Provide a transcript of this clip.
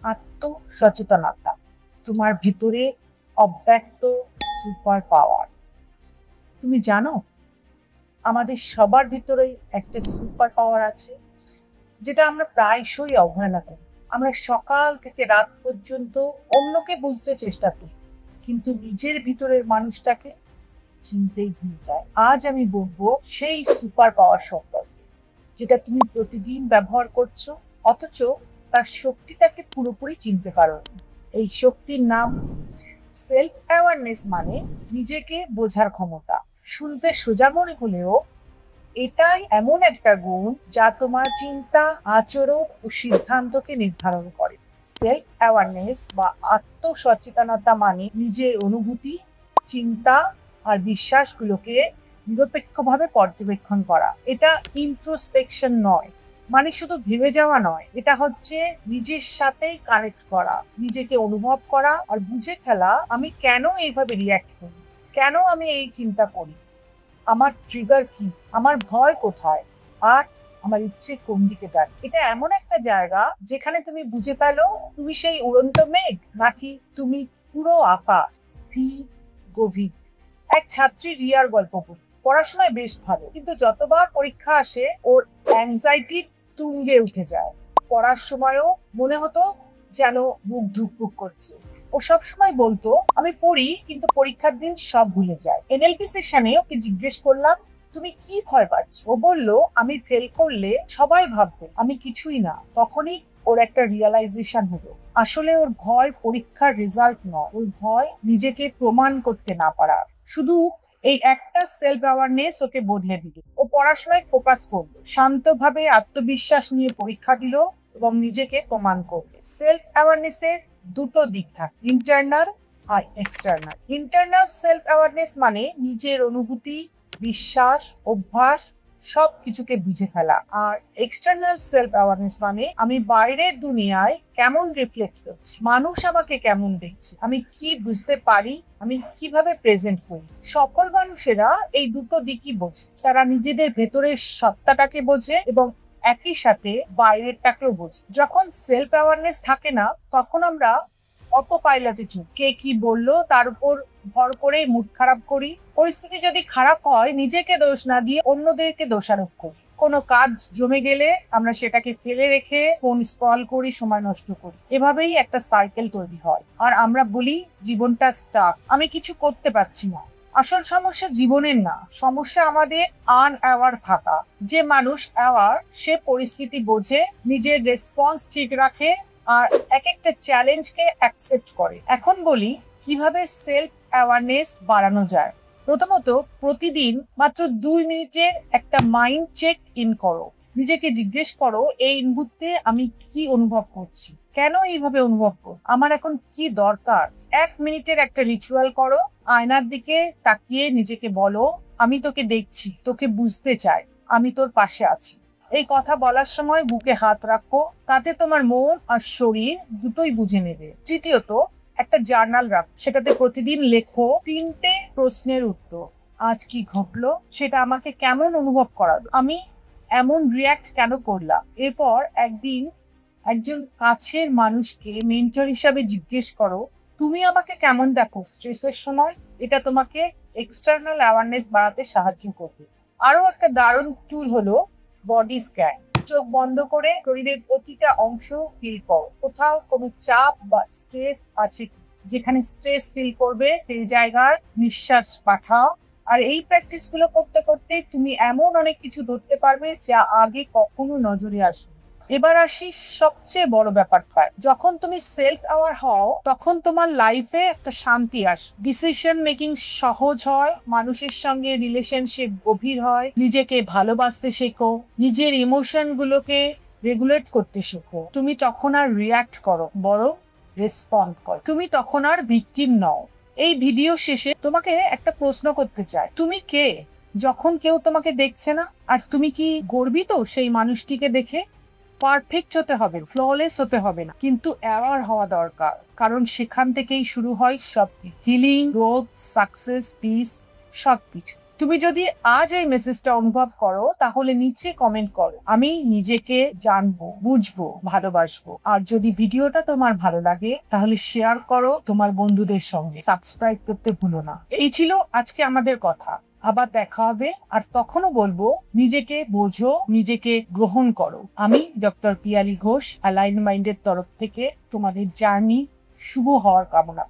আত্মসচেতনতা তোমার ভিতরে অব্যক্ত সুপার পাওয়ার। তুমি জানো আমাদের সবার ভিতরেই একটা সুপার পাওয়ার আছে, যেটা আমরা প্রায়শই অবহেলা করি। আমরা সকাল থেকে রাত পর্যন্ত অন্যকে বুঝতে চেষ্টা করি, কিন্তু নিজের ভিতরের মানুষটাকে চিনতেই ভুলে যায়। আজ আমি বলবো সেই সুপার পাওয়ার সম্পর্কে, যেটা তুমি প্রতিদিন ব্যবহার করছো, অথচ তার শক্তিটাকে পুরোপুরি চিনতে পারো। এই শক্তির নাম সেলফ অ্যাওয়ারনেস, মানে নিজেকে বোঝার ক্ষমতা। শুনতে সোজা মনে হলেও এটাই এমন একটা গুণ যা তোমার চিন্তা, আচরণ ও সিদ্ধান্তকে নির্ধারণ করে। সেলফ অ্যাওয়ারনেস বা আত্মসচেতনতা মানে নিজের অনুভূতি, চিন্তা আর বিশ্বাসগুলোকে নিরপেক্ষভাবে পর্যবেক্ষণ করা। এটা ইন্ট্রোস্পেকশন নয়, মানে শুধু ভেবে যাওয়া নয়। এটা হচ্ছে নিজের সাথেই কানেক্ট করা, নিজেকে অনুভব করা আর বুঝে ফেলা আমি কেন এইভাবে রিয়্যাক্ট করি, কেন আমি এই চিন্তা করি, আমার ট্রিগার কি, আমার ভয় কোথায়, আর আমার ইচ্ছে কোন দিকে টানে। এটা এমন একটা জায়গা যেখানে তুমি বুঝে পেলো তুমি সেই উড়ন্ত মেঘ নাকি তুমি পুরো আকাশ। গভীর এক ছাত্রী রিয়ার গল্প পড়ি। পড়াশোনায় বেশ ভালো, কিন্তু যতবার পরীক্ষা আসে ওর অ্যাংজাইটি তুঙ্গে উঠে যায়। পড়ার সময়ও মনে হতো যেন বুক ধুকপুক করছে। ও সবসময় বলতো আমি পড়ি, কিন্তু পরীক্ষার দিন সব ভুলে যায়। এনএলপি সেশনে ওকে জিজ্ঞেস করলাম তুমি কি ভয় পাচ্ছ? ও বলল আমি ফেল করলে সবাই ভাববে আমি কিছুই না। তখনই ওর একটা রিয়ালাইজেশন হলো, আসলে ওর ভয় পরীক্ষার রেজাল্ট নয়, ওর ভয় নিজেকে প্রমাণ করতে না পারা। শুধু এই একটা সেলফ অ্যাওয়ারনেস ওকে বদলে দিল। ও পড়াশোনায় ফোকাস করলো, শান্তভাবে আত্মবিশ্বাস নিয়ে পরীক্ষা দিল এবং নিজেকে প্রমাণ করবে। সেলফ অ্যাওয়ারনেসের দুটো দিক থাকে, ইন্টারনাল আর এক্সটার্নাল। ইন্টারনাল সেলফ অ্যাওয়ারনেস মানে নিজের অনুভূতি, বিশ্বাস, অভ্যাস সবকিছুকে বুঝে ফেলা। আর এক্সটার্নাল সেলফ অ্যাওয়ারনেস মানে আমি বাইরের দুনিয়ায় কেমন রিফ্লেক্ট করছি, মানুষ আমাকে কেমন দেখছে, আমি কি বুঝতে পারি, আমি কিভাবে প্রেজেন্ট করি। সকল মানুষেরা এই দুটো দিকই বোঝে। তারা নিজেদের ভেতরের সত্তাটাকে বোঝে এবং একই সাথে বাইরেরটাকেও বোঝে। যখন সেলফ অ্যাওয়ারনেস থাকে না, তখন আমরা অটো পাইলটে চলি। কে কি বললো তার উপর ভর করে মুড খারাপ করি। পরিস্থিতি যদি খারাপ হয় নিজেকে দোষ না দিয়ে অন্যদেরকে দোষারোপ করি। কোনো কাজ জমে গেলে আমরা সেটাকে ফেলে রেখে ফোন স্ক্রল করি, সময় নষ্ট করি। এভাবেই একটা সাইকেল তৈরি হয় আর আমরা বলি জীবনটা স্টাক, আমি কিছু করতে পারছি না। আসল সমস্যা জীবনের না, সমস্যা আমাদের আনঅ্যাওয়ার থাকা। যে মানুষ অ্যাওয়ার সে পরিস্থিতি বোঝে, নিজের রেসপন্স ঠিক রাখে আর এক একটা চ্যালেঞ্জকে অ্যাকসেপ্ট করে। এখন বলি কিভাবে সেলফ অ্যাওয়ারনেস বাড়ানো যায়। প্রথমত, প্রতিদিন মাত্র 2 মিনিটের একটা মাইন্ড চেক ইন করো। নিজেকে জিজ্ঞেস করো এই মুহূর্তে আমি কি অনুভব করছি, কেন এইভাবে অনুভব কর, আমার এখন কি দরকার। 1 মিনিটের একটা রিচুয়াল করো। আয়নার দিকে তাকিয়ে নিজেকে বলো আমি তোকে দেখছি, তোকে বুঝতে চাই, আমি তোর পাশে আছি। এই কথা বলার সময় বুকে হাত রাখো, তাতে তোমার মন আর শরীর দুটোই বুঝে নেবে। তৃতীয়ত, একটা জার্নাল রাখো, সেটাতে প্রতিদিন লেখো 3টে প্রশ্নের উত্তর। আজ কি ঘটলো, সেটা আমাকে কেমন অনুভব করালো, আমি এমন রিয়াক্ট কেন করলাম। এরপর একদিন একজন কাছের মানুষকে মেন্টর হিসাবে জিজ্ঞেস করো তুমি আমাকে কেমন দেখো স্ট্রেসের সময়। এটা তোমাকে এক্সটার্নাল অ্যাওয়ারনেস বাড়াতে সাহায্য করবে। আরো একটা দারুণ টুল হলো বডি স্ক্যান। চোখ বন্ধ করে শরীরের প্রতিটা অংশ ফিল করো, কোথাও কোনো চাপ বা স্ট্রেস আছে। যেখানে স্ট্রেস ফিল করবে সেই জায়গায় নিঃশ্বাস পাঠাও। আর এই প্র্যাকটিস গুলো করতে করতে তুমি এমন অনেক কিছু ধরতে পারবে যা আগে কখনো নজরে আসে। এবার আসি সবচেয়ে বড় ব্যাপারটা, যখন তুমি সেলফ অ্যাওয়ার হও তখন তোমার লাইফে একটা শান্তি আসে। ডিসিশন মেকিং সহজ হয়, মানুষের সঙ্গে রিলেশনশিপ গভীর হয়, নিজেকে ভালোবাসতে শেখো, নিজের ইমোশন গুলোকে রেগুলেট করতে শেখো। তুমি তখন আর রিয়াক্ট করো, বরং রেসপন্ড করো। তুমি তখন আর ভিকটিম নও। এই ভিডিও শেষে তোমাকে একটা প্রশ্ন করতে চাই, তুমি কে যখন কেউ তোমাকে দেখছে না? আর তুমি কি গর্বিত সেই মানুষটিকে দেখে? পারফেক্ট হতে হবে, ফ্ললেস হতে হবে না, কিন্তু অ্যাওয়ার হওয়া দরকার, কারণ সেখান থেকেই শুরু হয় সবকিছু। হিলিং, গ্রোথ, সাকসেস, পিস সবকিছু। তুমি যদি আজ এই মেসেজটা অনুভব করো তাহলে নিচে কমেন্ট করো। আমি নিজেকে জানবো, বুঝবো, ভালোবাসবো। আর যদি ভিডিওটা তোমার ভালো লাগে তাহলে শেয়ার করো তোমার বন্ধুদের সঙ্গে। সাবস্ক্রাইব করতে ভুলো না। এই ছিল আজকে আমাদের কথা। আবার দেখা হবে। আর তখনও বলবো, নিজেকে বোঝো, নিজেকে গ্রহণ করো। আমি ডক্টর পিয়ালি ঘোষ অ্যালাইন মাইন্ডের তরফ থেকে তোমাদের জার্নি শুভ হওয়ার কামনা।